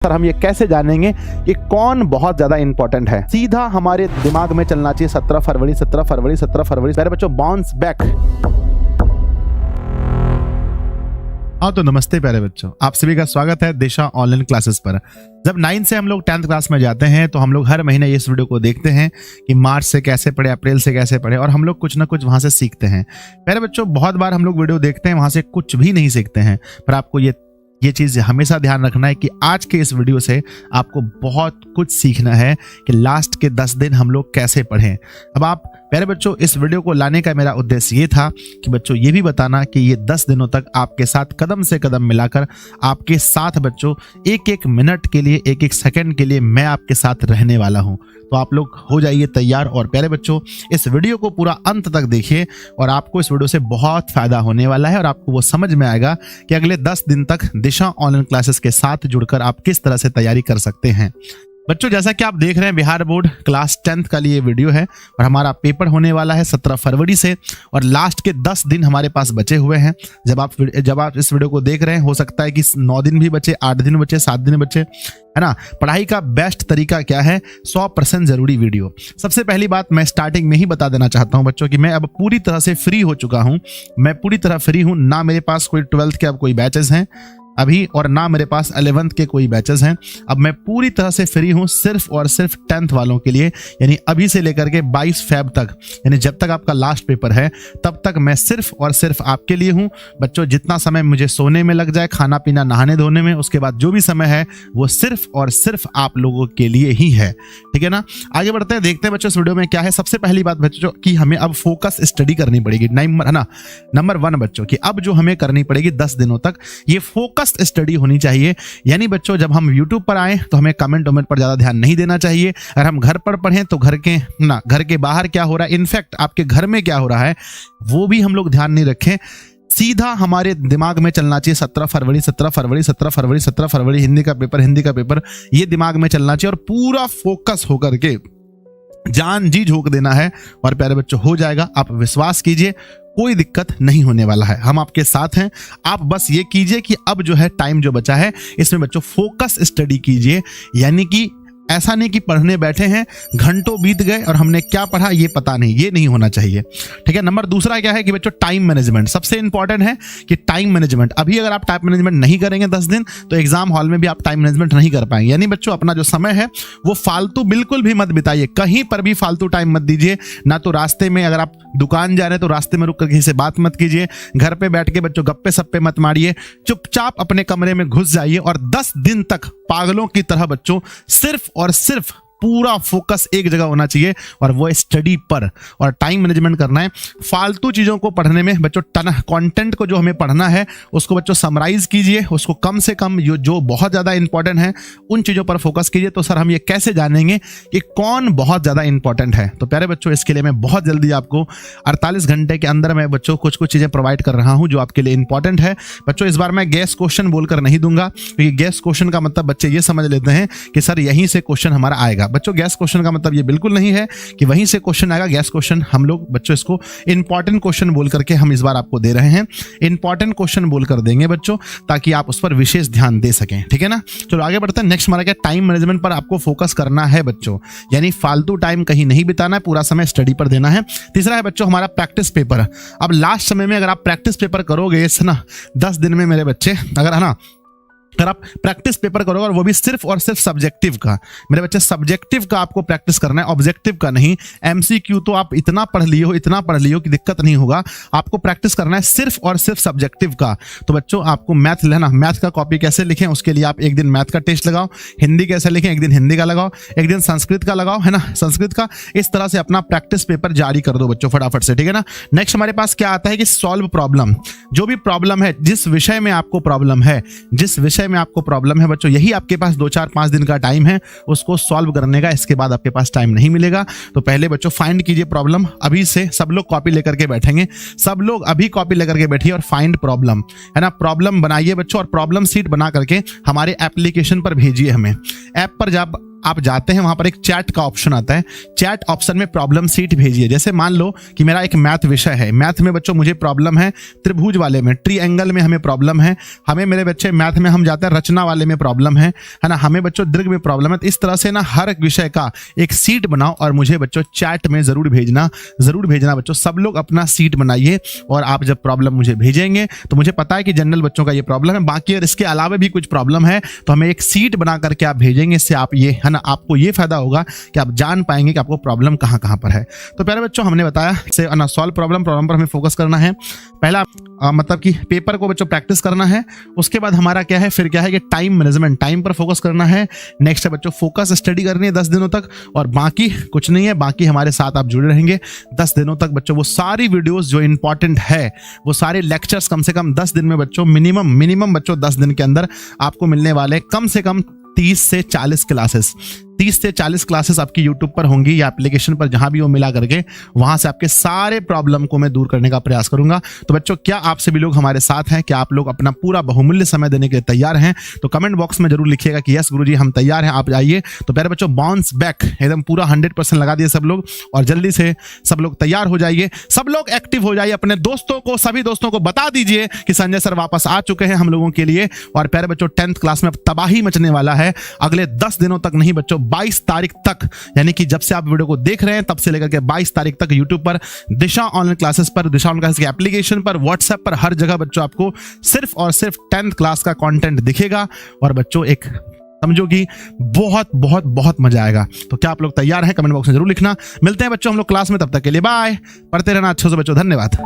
Sir हम ये कैसे जानेंगे कि कौन बहुत ज्यादा इंपॉर्टेंट है? सीधा हमारे दिमाग में चलना चाहिए 17 फरवरी 17 फरवरी 17 फरवरी। मेरे बच्चों बाउंस बैक। हाँ तो नमस्ते प्यारे बच्चों, आप सभी का स्वागत है दिशा ऑनलाइन क्लासेस पर। जब 9 से हम लोग 10th क्लास में जाते हैं तो हम लोग हर महीने इस वीडियो को देखते हैं कि मार्च से कैसे पढ़े, अप्रैल से कैसे पढ़े, और हम लोग कुछ ना कुछ वहां से सीखते हैं। प्यारे बच्चों, बहुत बार हम लोग वीडियो देखते हैं, वहां से कुछ भी नहीं सीखते हैं, पर आपको ये चीज हमेशा ध्यान रखना है कि आज के इस वीडियो से आपको बहुत कुछ सीखना है कि लास्ट के 10 दिन हम लोग कैसे पढ़ें। अब आप प्यारे बच्चों, इस वीडियो को लाने का मेरा उद्देश्य ये था कि बच्चों ये भी बताना कि ये 10 दिनों तक आपके साथ कदम से कदम मिलाकर आपके साथ बच्चों एक एक मिनट के लिए, एक एक सेकंड के लिए मैं आपके साथ रहने वाला हूं। तो आप लोग हो जाइए तैयार और प्यारे बच्चों इस वीडियो को पूरा अंत तक देखिए और आपको इस वीडियो से बहुत फायदा होने वाला है और आपको वो समझ में आएगा कि अगले 10 दिन तक दिशा ऑनलाइन क्लासेस के साथ जुड़कर आप किस तरह से तैयारी कर सकते हैं। बच्चों जैसा कि आप देख रहे हैं, बिहार बोर्ड क्लास 10th का लिए वीडियो है और हमारा पेपर होने वाला है 17 फरवरी से और लास्ट के 10 दिन हमारे पास बचे हुए हैं। जब आप इस वीडियो को देख रहे हैं, हो सकता है कि 9 दिन भी बचे, 8 दिन बचे, 7 दिन बचे, है ना। पढ़ाई का बेस्ट तरीका क्या है? 100% जरूरी वीडियो। सबसे पहली बात मैं स्टार्टिंग में ही बता देना चाहता हूं बच्चों कि मैं अब पूरी तरह से फ्री हो चुका हूं। मैं पूरी तरह फ्री हूं, ना मेरे पास कोई 12th के अब कोई बैचेस हैं अभी और ना मेरे पास 11th के कोई बैचेस हैं। अब मैं पूरी तरह से फ्री हूं सिर्फ और सिर्फ 10th वालों के लिए, यानी अभी से लेकर के 22 फेब तक, यानी जब तक आपका लास्ट पेपर है तब तक मैं सिर्फ और सिर्फ आपके लिए हूं। बच्चों जितना समय मुझे सोने में लग जाए, खाना पीना नहाने धोने में, उसके बाद जो भी समय है वो सिर्फ और सिर्फ आप लोगों के लिए ही है, ठीक है ना। आगे बढ़ते हैं, देखते हैं बच्चों इस वीडियो में क्या है। सबसे पहली बात बच्चों कि हमें अब फोकस स्टडी करनी पड़ेगी, नंबर 1 बच्चों की अब जो हमें करनी पड़ेगी 10 दिनों तक, ये फोकस स्टडी होनी चाहिए। यानी बच्चों जब हम YouTube पर आए तो हमें कमेंट पर ज्यादा ध्यान नहीं देना चाहिए। अगर हम घर पर पढ़ें तो घर के बाहर क्या हो रहा है, इनफैक्ट आपके घर में क्या हो रहा है वो भी हम लोग ध्यान नहीं रखें। सीधा हमारे दिमाग में चलना चाहिए 17 फरवरी 17 फरवरी 17 फरवरी 17 फरवरी, हिंदी का पेपर, ये दिमाग में चलना चाहिए और पूरा फोकस होकर के जान जी झोंक देना है और प्यारे बच्चों हो जाएगा। आप विश्वास कीजिए, कोई दिक्कत नहीं होने वाला है, हम आपके साथ हैं। आप बस ये कीजिए कि अब जो है टाइम जो बचा है इसमें बच्चों फोकस स्टडी कीजिए, यानी कि ऐसा नहीं कि पढ़ने बैठे हैं घंटों बीत गए और हमने क्या पढ़ा ये पता नहीं, ये नहीं होना चाहिए, ठीक है। नंबर दूसरा क्या है कि बच्चों टाइम मैनेजमेंट सबसे इंपॉर्टेंट है कि टाइम मैनेजमेंट। अभी अगर आप टाइम मैनेजमेंट नहीं करेंगे 10 दिन तो एग्जाम हॉल में भी आप टाइम मैनेजमेंट नहीं कर पाएंगे। यानी बच्चों अपना जो समय है वो फालतू बिल्कुल भी मत बिताइए, कहीं पर भी फालतू टाइम मत दीजिए। ना तो रास्ते में, अगर आप दुकान जा रहे हैं तो रास्ते में रुक कर किसी से बात मत कीजिए, घर पे बैठ के बच्चों गप्पे सप्पे मत मारिए, चुपचाप अपने कमरे में घुस जाइए और 10 दिन तक पागलों की तरह बच्चों सिर्फ और सिर्फ पूरा फोकस एक जगह होना चाहिए और वो स्टडी पर, और टाइम मैनेजमेंट करना है। फालतू चीजों को पढ़ने में बच्चों कंटेंट को जो हमें पढ़ना है उसको बच्चों समराइज कीजिए, उसको कम से कम जो बहुत ज्यादा इंपॉर्टेंट है उन चीजों पर फोकस कीजिए। तो सर हम ये कैसे जानेंगे कि कौन बहुत ज्यादा इंपॉर्टेंट है? तो प्यारे बच्चों इसके लिए मैं बहुत जल्दी आपको 48 घंटे के अंदर मैं बच्चों कुछ चीजें प्रोवाइड कर रहा हूं जो आपके लिए इंपॉर्टेंट है। बच्चों इस बार मैं गैस क्वेश्चन बोलकर नहीं दूंगा, क्योंकि गैस क्वेश्चन का मतलब बच्चे ये समझ लेते हैं कि सर यहीं से क्वेश्चन हमारा आएगा। बच्चों गैस क्वेश्चन का मतलब ये बिल्कुल नहीं है कि वहीं से क्वेश्चन आएगा। गैस क्वेश्चन हम लोग बच्चों इसको इंपॉर्टेंट क्वेश्चन बोल करके हम इस बार आपको दे रहे हैं, इंपॉर्टेंट क्वेश्चन बोलकर देंगे बच्चों, ताकि आप उस पर विशेष ध्यान दे सकें, ठीक है ना। चलो आगे बढ़ते हैं। नेक्स्ट हमारा क्या, टाइम मैनेजमेंट पर आपको फोकस करना है बच्चों, यानी फालतू टाइम कहीं नहीं बिताना है, पूरा समय स्टडी पर देना है। तीसरा है बच्चों हमारा प्रैक्टिस पेपर। अब लास्ट समय में अगर आप प्रैक्टिस पेपर करोगे 10 दिन में मेरे बच्चे, अगर आप प्रैक्टिस पेपर करोगे और वो भी सिर्फ और सिर्फ सब्जेक्टिव का, मेरे बच्चे सब्जेक्टिव का आपको प्रैक्टिस करना है, ऑब्जेक्टिव का नहीं। एमसीक्यू तो आप इतना पढ़ लियो कि दिक्कत नहीं होगा, आपको प्रैक्टिस करना है सिर्फ और सिर्फ सब्जेक्टिव का। तो बच्चों आपको मैथ लेना, मैथ का कॉपी कैसे लिखें उसके लिए आप एक दिन मैथ का टेस्ट लगाओ, हिंदी कैसे लिखें एक दिन हिंदी का लगाओ, एक दिन संस्कृत का लगाओ, है ना, संस्कृत का। इस तरह से अपना प्रैक्टिस पेपर जारी कर दो बच्चों फटाफट से, ठीक है ना। नेक्स्ट हमारे पास क्या आता है कि सॉल्व प्रॉब्लम। जो भी प्रॉब्लम है, जिस विषय में आपको प्रॉब्लम है, बच्चों यही आपके पास 2-4-5 दिन का टाइम है उसको सॉल्व करने का, इसके बाद आपके पास टाइम नहीं मिलेगा। तो पहले बच्चों फाइंड कीजिए प्रॉब्लम, अभी से सब लोग कॉपी लेकर के बैठेंगे, सब लोग अभी कॉपी लेकर के बैठिए और फाइंड प्रॉब्लम, है ना, प्रॉब्लम बनाइए बच्चों और प्रॉब्लम सीट बना करके हमारे एप्लीकेशन पर भेजिए। हमें ऐप पर जब आप जाते हैं वहां पर एक चैट का ऑप्शन आता है। चैट ऑप्शन में प्रॉब्लम सीट भेजिए। जैसे मान लो कि मेरा एक मैथ विषय है, मैथ में बच्चों मुझे प्रॉब्लम है त्रिभुज वाले में, ट्रायंगल में हमें प्रॉब्लम है, हमें मेरे बच्चे मैथ में हम जाते हैं रचना वाले में प्रॉब्लम है ना, हमें बच्चों दीर्घ में प्रॉब्लम है। तो इस तरह से ना हर एक विषय का एक सीट बनाओ और मुझे बच्चों चैट में जरूर भेजना बच्चों। सब लोग अपना सीट बनाइए और आप जब प्रॉब्लम मुझे भेजेंगे तो मुझे पता है कि जनरल बच्चों का ये प्रॉब्लम है, बाकी और इसके अलावा भी कुछ प्रॉब्लम है तो हमें एक सीट बना करके आप भेजेंगे। इससे आप ये है ना, आपको ये फायदा होगा कि आप जान पाएंगे कि आपको प्रॉब्लम कहां पर है। तो प्यारे बच्चों हमने बताया से ना सॉल्व प्रॉब्लम पर हमें फोकस करना है। पहला मतलब कि पेपर को बच्चों प्रैक्टिस करना है। उसके बाद हमारा क्या है, फिर क्या है कि टाइम मैनेजमेंट, टाइम पर फोकस करना है। नेक्स्ट है बच्चों फोकस स्टडी करनी है 10 दिनों तक, और बाकी कुछ नहीं है, बाकी हमारे साथ आप जुड़े रहेंगे 10 दिनों तक बच्चों। वो सारी वीडियोस जो इंपॉर्टेंट है, वो सारे लेक्चर्स कम से कम 10 दिन में बच्चों, मिनिमम बच्चों 10 दिन के अंदर आपको मिलने वाले कम से कम 30 से 40 क्लासेस। 30 से 40 क्लासेस आपकी YouTube पर होंगी या एप्लीकेशन पर, जहां भी वो मिला करके वहां से आपके सारे प्रॉब्लम को मैं दूर करने का प्रयास करूंगा। तो बच्चों क्या आप सभी लोग हमारे साथ हैं? क्या आप लोग अपना पूरा बहुमूल्य समय देने के लिए तैयार हैं? तो कमेंट बॉक्स में जरूर लिखिएगा कि यस गुरुजी हम तैयार हैं, आप आइए। तो प्यारे बच्चों बाउंस बैक एकदम पूरा 100% लगा दिए सब लोग, और जल्दी से सब लोग तैयार हो जाइए, सब लोग एक्टिव हो जाइए। अपने दोस्तों को, सभी दोस्तों को बता दीजिए कि संजय सर वापस आ चुके हैं हम लोगों के लिए। और प्यारे बच्चों 10th क्लास में अब तबाही मचने वाला है। अगले 10 दिनों तक नहीं बच्चों, 22 तारीख तक, यानी कि जब से आप वीडियो को देख रहे हैं तब से लेकर के 22 तारीख तक YouTube पर, दिशा ऑनलाइन क्लासेस पर, दिशा ऑनलाइन क्लासेस की एप्लीकेशन पर, व्हाट्सएप पर, हर जगह बच्चों आपको सिर्फ और सिर्फ 10th क्लास का कंटेंट दिखेगा। और बच्चों एक समझो कि बहुत बहुत बहुत मजा आएगा। तो क्या आप लोग तैयार हैं? कमेंट बॉक्स में जरूर लिखना। मिलते हैं बच्चों हम लोग क्लास में, तब तक के लिए बाय। पढ़ते रहना अच्छे से बच्चों, धन्यवाद।